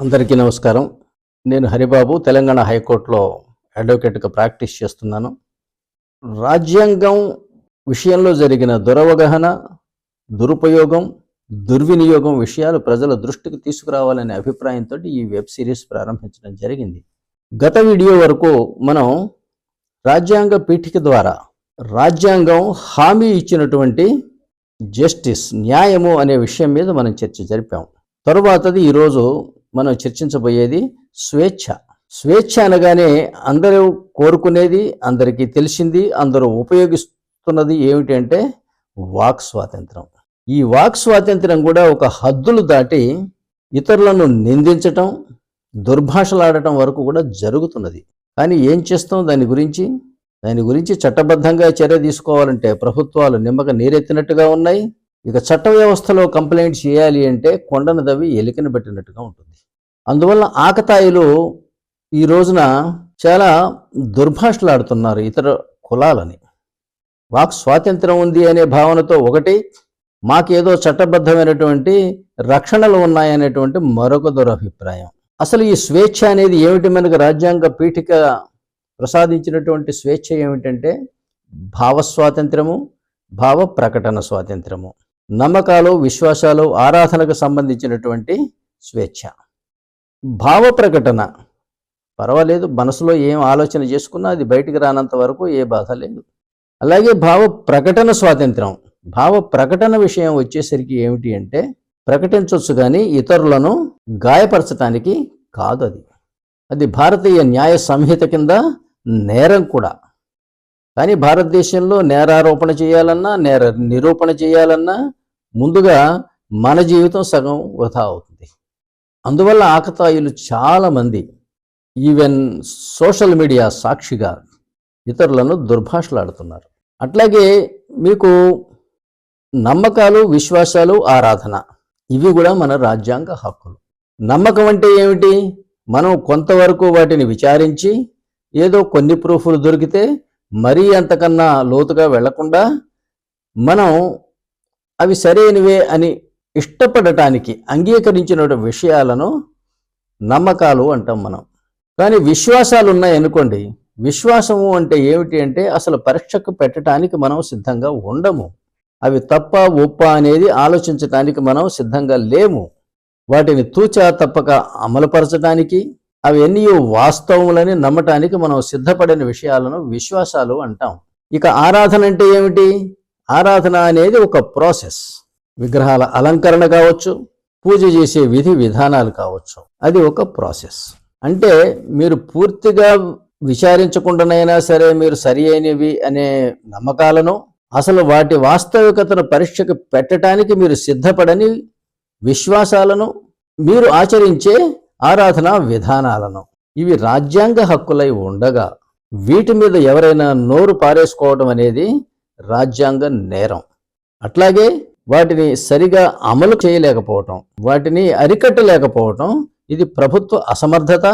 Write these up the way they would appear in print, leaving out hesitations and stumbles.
అందరికీ నమస్కారం. నేను హరిబాబు, తెలంగాణ హైకోర్టులో అడ్వకేట్‌గా ప్రాక్టీస్ చేస్తున్నాను. రాజ్యాంగం విషయంలో జరిగిన దురవగాహన, దురుపయోగం, దుర్వినియోగం విషయాలు ప్రజల దృష్టికి తీసుకురావాలనే అభిప్రాయంతోటి ఈ వెబ్ సిరీస్ ప్రారంభించడం జరిగింది. గత వీడియో వరకు మనం రాజ్యాంగ పీఠిక ద్వారా రాజ్యాంగం హామీ ఇచ్చినటువంటి జస్టిస్, న్యాయము అనే విషయం మీద మనం చర్చ జరిపాం. తరువాతది ఈరోజు మనం చర్చించబోయేది స్వేచ్ఛ. స్వేచ్ఛ అనగానే అందరూ కోరుకునేది, అందరికీ తెలిసింది, అందరూ ఉపయోగిస్తున్నది ఏమిటి అంటే వాక్ స్వాతంత్రం. ఈ వాక్ స్వాతంత్రం కూడా ఒక హద్దులు దాటి ఇతరులను నిందించటం, దుర్భాషలాడటం వరకు కూడా జరుగుతున్నది. కానీ ఏం చేస్తాం దాని గురించి చట్టబద్ధంగా చర్య తీసుకోవాలంటే ప్రభుత్వాలు నిమ్మక నీరెత్తినట్టుగా ఉన్నాయి. ఇక చట్ట వ్యవస్థలో కంప్లైంట్ చేయాలి అంటే కొండను దవ్వి ఎలికను పెట్టినట్టుగా ఉంటుంది. అందువల్ల ఆకతాయిలు ఈ రోజున చాలా దుర్భాషలాడుతున్నారు ఇతర కులాలని. వాక్ స్వాతంత్రం ఉంది అనే భావనతో ఒకటి, మాకేదో చట్టబద్ధమైనటువంటి రక్షణలు ఉన్నాయనేటువంటి మరొక దురభిప్రాయం. అసలు ఈ స్వేచ్ఛ అనేది ఏమిటి? మనకు రాజ్యాంగ పీఠిక ప్రసాదించినటువంటి స్వేచ్ఛ ఏమిటంటే భావ స్వాతంత్రము, భావ ప్రకటన స్వాతంత్రము, నమ్మకాలు, విశ్వాసాలు, ఆరాధనకు సంబంధించినటువంటి స్వేచ్ఛ. భావ ప్రకటన పర్వాలేదు, మనసులో ఏం ఆలోచన చేసుకున్నా అది బయటికి రానంత వరకు ఏ బాధ లేదు. అలాగే భావ ప్రకటన స్వాతంత్రం. భావ ప్రకటన విషయం వచ్చేసరికి ఏమిటి అంటే ప్రకటించవచ్చు కానీ ఇతరులను గాయపరచటానికి కాదు. అది భారతీయ న్యాయ సంహిత కింద నేరం కూడా. కానీ భారతదేశంలో నేరారోపణ చేయాలన్నా, నేర నిరూపణ చేయాలన్నా ముందుగా మన జీవితం సగం వృధా అవుతుంది. అందువల్ల ఆకతాయిలు చాలామంది ఈవెన్ సోషల్ మీడియా సాక్షిగా ఇతరులను దుర్భాషలాడుతున్నారు. అట్లాగే మీకు నమ్మకాలు, విశ్వాసాలు, ఆరాధన ఇవి కూడా మన రాజ్యాంగ హక్కులు. నమ్మకం అంటే ఏమిటి? మనం కొంతవరకు వాటిని విచారించి ఏదో కొన్ని ప్రూఫ్లు దొరికితే మరీ అంతకన్నా లోతుగా వెళ్లకుండా మనం అవి సరైనవే అని ఇష్టపడటానికి అంగీకరించిన విషయాలను నమ్మకాలు అంటాం మనం. కానీ విశ్వాసాలు ఉన్నాయనుకోండి, విశ్వాసము అంటే ఏమిటి అంటే అసలు పరీక్షకు పెట్టడానికి మనం సిద్ధంగా ఉండము. అవి తప్ప ఒప్ప అనేది ఆలోచించడానికి మనం సిద్ధంగా లేము. వాటిని తూచా తప్పక అమలుపరచడానికి, అవి ఎన్ని వాస్తవములని నమ్మటానికి మనం సిద్ధపడిన విషయాలను విశ్వాసాలు అంటాం. ఇక ఆరాధన అంటే ఏమిటి? ఆరాధన అనేది ఒక ప్రాసెస్. విగ్రహాల అలంకరణ కావచ్చు, పూజ చేసే విధి విధానాలు కావచ్చు, అది ఒక ప్రాసెస్. అంటే మీరు పూర్తిగా విచారించకుండానైనా సరే మీరు సరి అయినవి అనే నమ్మకాలను, అసలు వాటి వాస్తవికతను పరీక్షకు పెట్టడానికి మీరు సిద్ధపడని విశ్వాసాలను, మీరు ఆచరించే ఆరాధనా విధానాలను, ఇవి రాజ్యాంగ హక్కులై ఉండగా వీటి మీద ఎవరైనా నోరు పారేసుకోవడం అనేది రాజ్యాంగ నేరం. అట్లాగే వాటిని సరిగా అమలు చేయలేకపోవటం, వాటిని అరికట్టలేకపోవటం ఇది ప్రభుత్వ అసమర్థత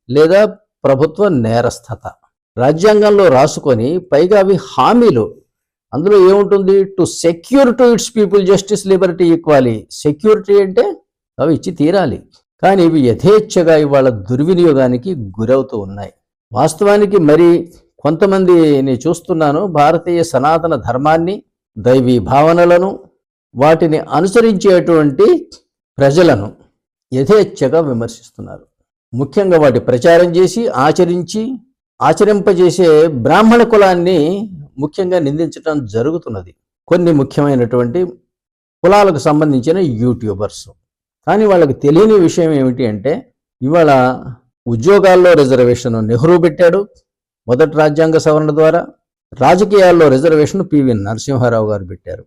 లేదా ప్రభుత్వ నేరస్థత. రాజ్యాంగంలో రాసుకొని పైగా అవి హామీలు. అందులో ఏముంటుంది? To secure to it's people justice, Liberty, equality. Security అంటే అవి ఇచ్చి తీరాలి. కానీ ఇవి యథేచ్ఛగా ఇవాళ దుర్వినియోగానికి గురవుతూ ఉన్నాయి. వాస్తవానికి మరి కొంతమందిని చూస్తున్నాను, భారతీయ సనాతన ధర్మాన్ని, దైవీ భావనలను, వాటిని అనుసరించేటువంటి ప్రజలను యథేచ్ఛగా విమర్శిస్తున్నారు. ముఖ్యంగా వాటి ప్రచారం చేసి ఆచరింపజేసే బ్రాహ్మణ కులాన్ని ముఖ్యంగా నిందించడం జరుగుతున్నది. కొన్ని ముఖ్యమైనటువంటి కులాలకు సంబంధించిన యూట్యూబర్స్. కానీ వాళ్ళకి తెలియని విషయం ఏమిటి అంటే ఇవాళ ఉద్యోగాల్లో రిజర్వేషన్ నెహ్రూ పెట్టాడు మొదటి రాజ్యాంగ సవరణ ద్వారా. రాజకీయాల్లో రిజర్వేషన్ పివి నరసింహారావు గారు పెట్టారు.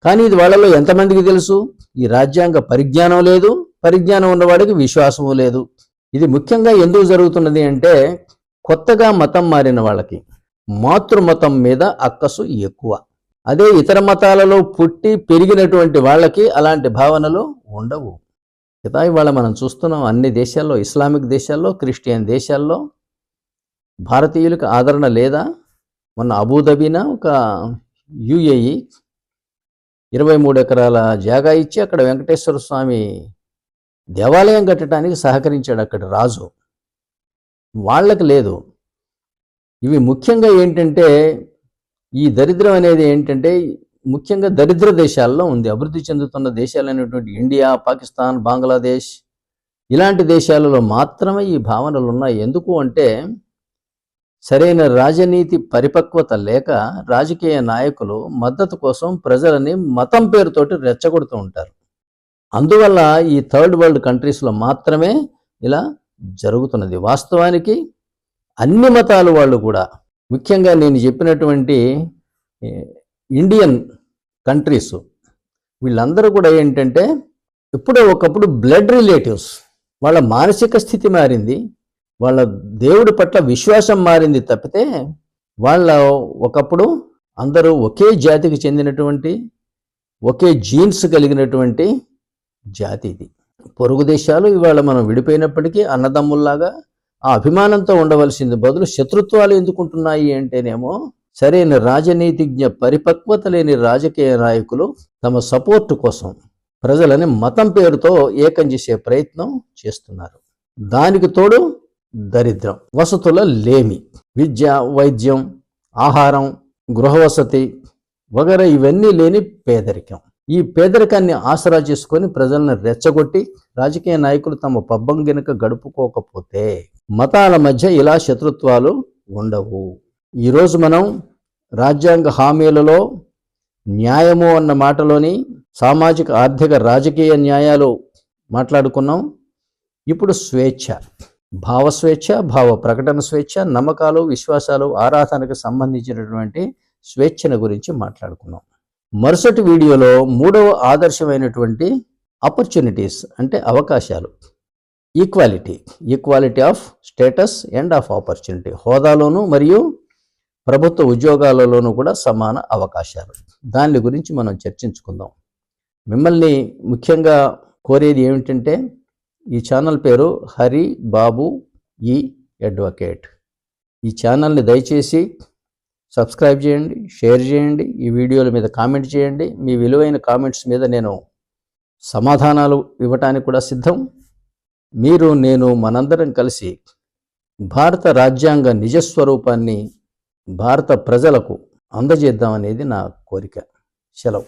కానీ ఇది వాళ్ళలో ఎంతమందికి తెలుసు? ఈ రాజ్యాంగ పరిజ్ఞానం లేదు, పరిజ్ఞానం ఉన్నవాడికి విశ్వాసము లేదు. ఇది ముఖ్యంగా ఎందుకు జరుగుతున్నది అంటే కొత్తగా మతం మారిన వాళ్ళకి మాతృమతం మీద అక్కసు ఎక్కువ. అదే ఇతర మతాలలో పుట్టి పెరిగినటువంటి వాళ్ళకి అలాంటి భావనలు ఉండవు. ఇవాళ మనం చూస్తున్నాం అన్ని దేశాల్లో, ఇస్లామిక్ దేశాల్లో, క్రిస్టియన్ దేశాల్లో భారతీయులకు ఆదరణ లేదా? మొన్న అబుదాబీనా ఒక యుఏఈ 23 ఎకరాల జాగా ఇచ్చి అక్కడ వెంకటేశ్వర స్వామి దేవాలయం కట్టడానికి సహకరించాడు అక్కడి రాజు. వాళ్ళకి లేదు. ఇవి ముఖ్యంగా ఏంటంటే, ఈ దరిద్రం అనేది ఏంటంటే ముఖ్యంగా దరిద్ర దేశాల్లో ఉంది. అభివృద్ధి చెందుతున్న దేశాలైనటువంటి ఇండియా, పాకిస్తాన్, బంగ్లాదేశ్ ఇలాంటి దేశాలలో మాత్రమే ఈ భావనలు ఉన్నాయి. ఎందుకు అంటే సరైన రాజనీతి పరిపక్వత లేక రాజకీయ నాయకులు మద్దతు కోసం ప్రజలని మతం పేరుతోటి రెచ్చగొడుతూ ఉంటారు. అందువల్ల ఈ థర్డ్ వరల్డ్ కంట్రీస్లో మాత్రమే ఇలా జరుగుతున్నది. వాస్తవానికి అన్ని మతాల వాళ్ళు కూడా, ముఖ్యంగా నేను చెప్పినటువంటి ఇండియన్ కంట్రీస్, వీళ్ళందరూ కూడా ఏంటంటే ఎప్పుడో ఒకప్పుడు బ్లడ్ రిలేటివ్స్. వాళ్ళ మానసిక స్థితి మారింది, వాళ్ళ దేవుడి పట్ల విశ్వాసం మారింది తప్పితే వాళ్ళ ఒకప్పుడు అందరూ ఒకే జాతికి చెందినటువంటి, ఒకే జీన్స్ కలిగినటువంటి జాతి ఇది. పొరుగు దేశాలు ఇవాళ మనం విడిపోయినప్పటికీ అన్నదమ్ముల్లాగా ఆ అభిమానంతో ఉండవలసింది బదులు శత్రుత్వాలు ఎందుకుంటున్నాయి అంటేనేమో సరైన రాజనీతిజ్ఞ పరిపక్వత లేని రాజకీయ నాయకులు తమ సపోర్టు కోసం ప్రజలని మతం పేరుతో ఏకం చేసే ప్రయత్నం చేస్తున్నారు. దానికి తోడు దరిద్రం, వసతుల లేమి, విద్య, వైద్యం, ఆహారం, గృహవసతి వగైరా ఇవన్నీ లేని పేదరికం. ఈ పేదరికాన్ని ఆసరా చేసుకొని ప్రజలను రెచ్చగొట్టి రాజకీయ నాయకులు తమ పబ్బం గనుక గడుపుకోకపోతే మతాల మధ్య ఇలా శత్రుత్వాలు ఉండవు. ఈరోజు మనం రాజ్యాంగ హామీలలో న్యాయము అన్న మాటలోని సామాజిక, ఆర్థిక, రాజకీయ న్యాయాలు మాట్లాడుకున్నాం. ఇప్పుడు స్వేచ్ఛ, భావ స్వేచ్ఛ, భావ ప్రకటన స్వేచ్ఛ, నమ్మకాలు, విశ్వాసాలు, ఆరాధనకు సంబంధించినటువంటి స్వేచ్ఛను గురించి మాట్లాడుకున్నాం. మరుసటి వీడియోలో మూడవ ఆదర్శమైనటువంటి ఆపర్చునిటీస్ అంటే అవకాశాలు, equality of status and of opportunity, హోదాలోను మరియు ప్రభుత్వ ఉద్యోగాలలోనూ కూడా సమాన అవకాశాలు, దాని గురించి మనం చర్చించుకుందాం. మిమ్మల్ని ముఖ్యంగా కోరేది ఏమిటంటే ఈ ఛానల్ పేరు హరి బాబు ఈ అడ్వకేట్. ఈ ఛానల్ని దయచేసి సబ్స్క్రైబ్ చేయండి, షేర్ చేయండి, ఈ వీడియోల మీద కామెంట్ చేయండి. మీ విలువైన కామెంట్స్ మీద నేను సమాధానాలు ఇవ్వటానికి కూడా సిద్ధం. మీరు, నేను, మనందరం కలిసి భారత రాజ్యాంగ నిజస్వరూపాన్ని భారత ప్రజలకు అందజేద్దామనేది నా కోరిక. సెలవు.